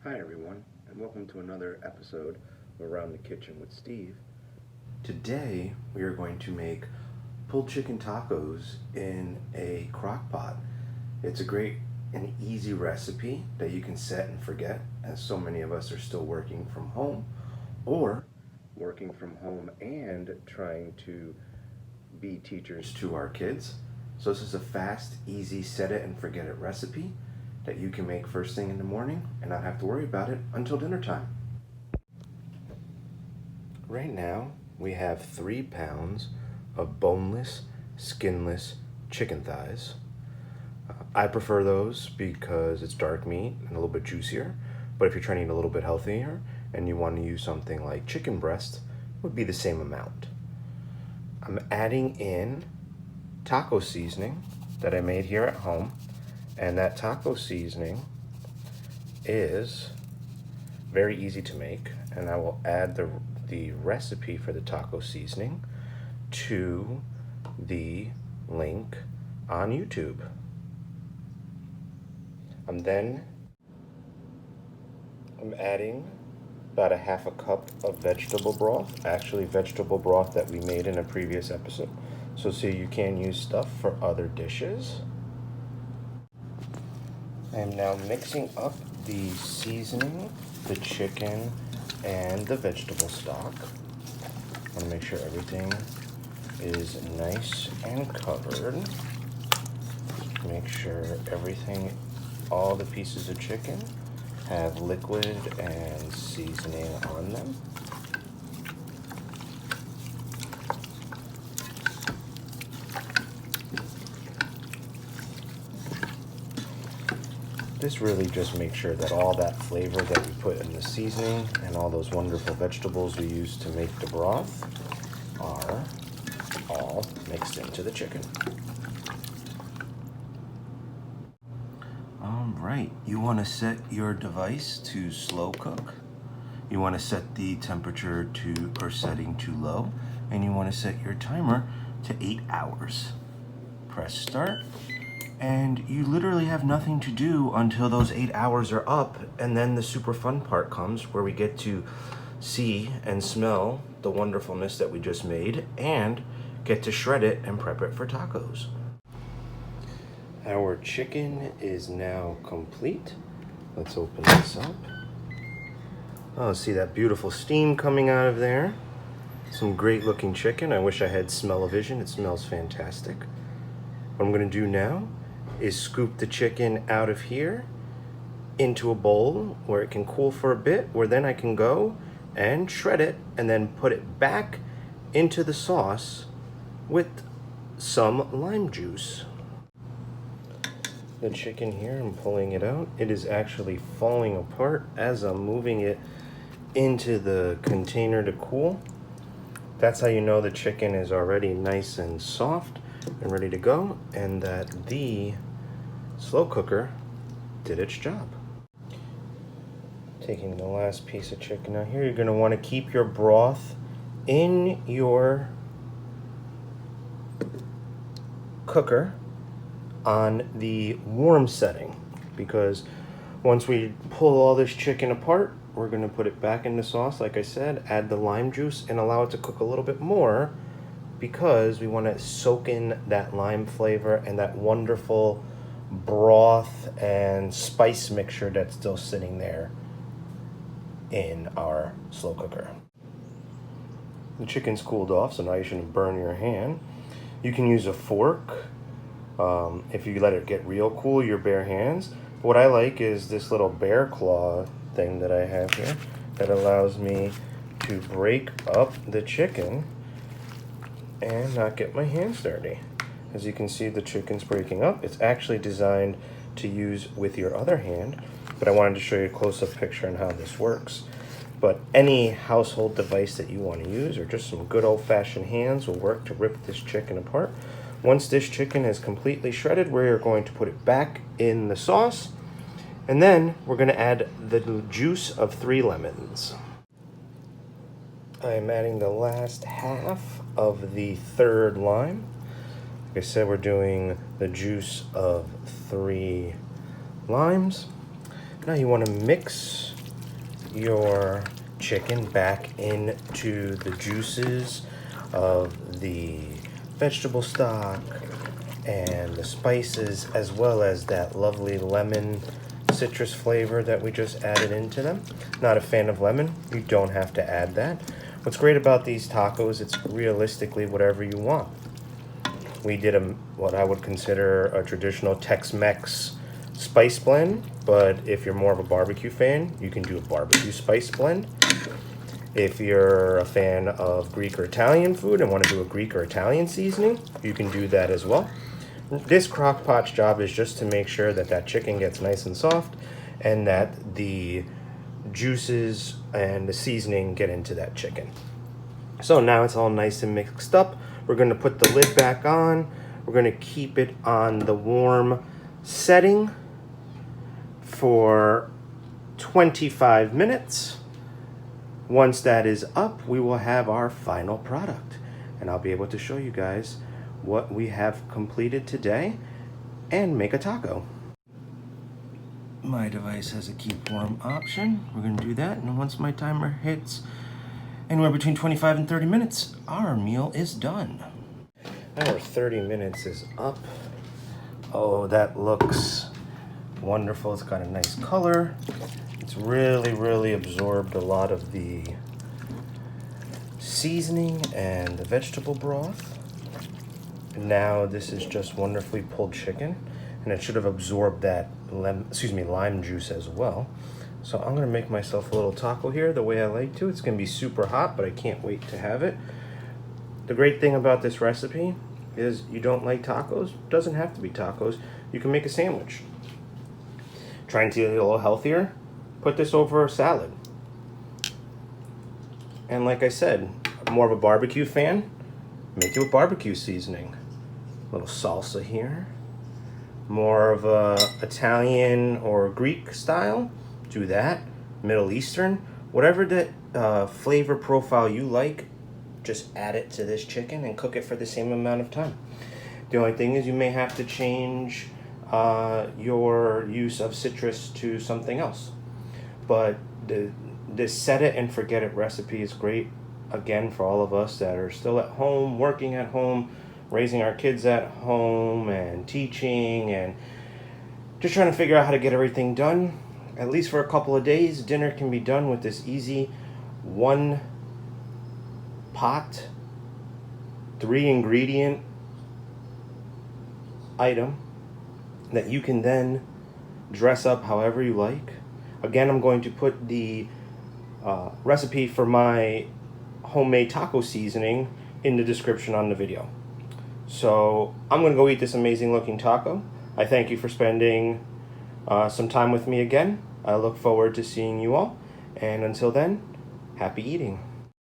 Hi everyone, and welcome to another episode of Around the Kitchen with Steve. Today we are going to make pulled chicken tacos in a crock pot. It's a great and easy recipe that you can set and forget, as so many of us are still working from home or working from home and trying to be teachers to our kids. So this is a fast, easy, set it and forget it recipe that you can make first thing in the morning and not have to worry about it until dinner time. Right now, we have 3 pounds of boneless, skinless chicken thighs. I prefer those because it's dark meat and a little bit juicier, but if you're trying to eat a little bit healthier and you want to use something like chicken breast, it would be the same amount. I'm adding in taco seasoning that I made here at home. And that taco seasoning is very easy to make, and I will add the recipe for the taco seasoning to the link on YouTube. I'm adding about a half a cup of vegetable broth, actually vegetable broth that we made in a previous episode. So see, you can use stuff for other dishes. I am now mixing up the seasoning, the chicken, and the vegetable stock. I want to make sure everything is nice and covered. Make sure everything, all the pieces of chicken have liquid and seasoning on them. This really just makes sure that all that flavor that we put in the seasoning and all those wonderful vegetables we use to make the broth are all mixed into the chicken. All right, you want to set your device to slow cook. You want to set the temperature to or setting to low, and you want to set your timer to 8 hours. Press start. And you literally have nothing to do until those 8 hours are up, and then the super fun part comes where we get to see and smell the wonderfulness that we just made and get to shred it and prep it for tacos. Our chicken is now complete. Let's open this up. Oh, see that beautiful steam coming out of there. Some great looking chicken. I wish I had smell-o-vision. It smells fantastic. What I'm going to do now is scoop the chicken out of here into a bowl where it can cool for a bit, where then I can go and shred it and then put it back into the sauce with some lime juice. The chicken here, I'm pulling it out. It is actually falling apart as I'm moving it into the container to cool. That's how you know the chicken is already nice and soft and ready to go, and that the slow cooker did its job. Taking the last piece of chicken out here, you're going to want to keep your broth in your cooker on the warm setting, because once we pull all this chicken apart, we're going to put it back in the sauce, like I said, add the lime juice and allow it to cook a little bit more, because we want to soak in that lime flavor and that wonderful broth and spice mixture that's still sitting there in our slow cooker. The chicken's cooled off, so now you shouldn't burn your hand. You can use a fork if you let it get real cool, your bare hands. What I like is this little bear claw thing that I have here that allows me to break up the chicken and not get my hands dirty. As you can see, the chicken's breaking up. It's actually designed to use with your other hand, but I wanted to show you a close-up picture on how this works. But any household device that you want to use, or just some good old-fashioned hands, will work to rip this chicken apart. Once this chicken is completely shredded, we're going to put it back in the sauce, and then we're going to add the juice of 3 lemons. I'm adding the last half of the 3rd lime. Like I said, we're doing the juice of 3 limes. Now you want to mix your chicken back into the juices of the vegetable stock and the spices, as well as that lovely lemon citrus flavor that we just added into them. Not a fan of lemon, you don't have to add that. What's great about these tacos, it's realistically whatever you want. We did what I would consider a traditional Tex-Mex spice blend, but if you're more of a barbecue fan, you can do a barbecue spice blend. If you're a fan of Greek or Italian food and want to do a Greek or Italian seasoning, you can do that as well. This crock pot's job is just to make sure that that chicken gets nice and soft and that the juices and the seasoning get into that chicken. So now it's all nice and mixed up. We're going to put the lid back on. We're going to keep it on the warm setting for 25 minutes. Once that is up, we will have our final product, and I'll be able to show you guys what we have completed today and make a taco. My device has a keep warm option. We're going to do that, and once my timer hits anywhere between 25 and 30 minutes, our meal is done. Our 30 minutes is up. Oh, that looks wonderful. It's got a nice color. It's really absorbed a lot of the seasoning and the vegetable broth. Now this is just wonderfully pulled chicken, and it should have absorbed that lime juice as well. So I'm gonna make myself a little taco here the way I like to. It's gonna be super hot, but I can't wait to have it. The great thing about this recipe is you don't like tacos, doesn't have to be tacos. You can make a sandwich. Trying to eat a little healthier, put this over a salad. And like I said, I'm more of a barbecue fan, make it with barbecue seasoning. A little salsa here. More of a Italian or Greek style, do that. Middle Eastern, whatever that flavor profile you like, just add it to this chicken and cook it for the same amount of time. The only thing is you may have to change your use of citrus to something else. But this set it and forget it recipe is great, again, for all of us that are still at home, working at home, raising our kids at home, and teaching, and just trying to figure out how to get everything done. At least for a couple of days, dinner can be done with this easy 1 pot, 3 ingredient item that you can then dress up however you like. Again, I'm going to put the recipe for my homemade taco seasoning in the description on the video. So I'm going to go eat this amazing looking taco. I thank you for spending some time with me again. I look forward to seeing you all. And until then, happy eating.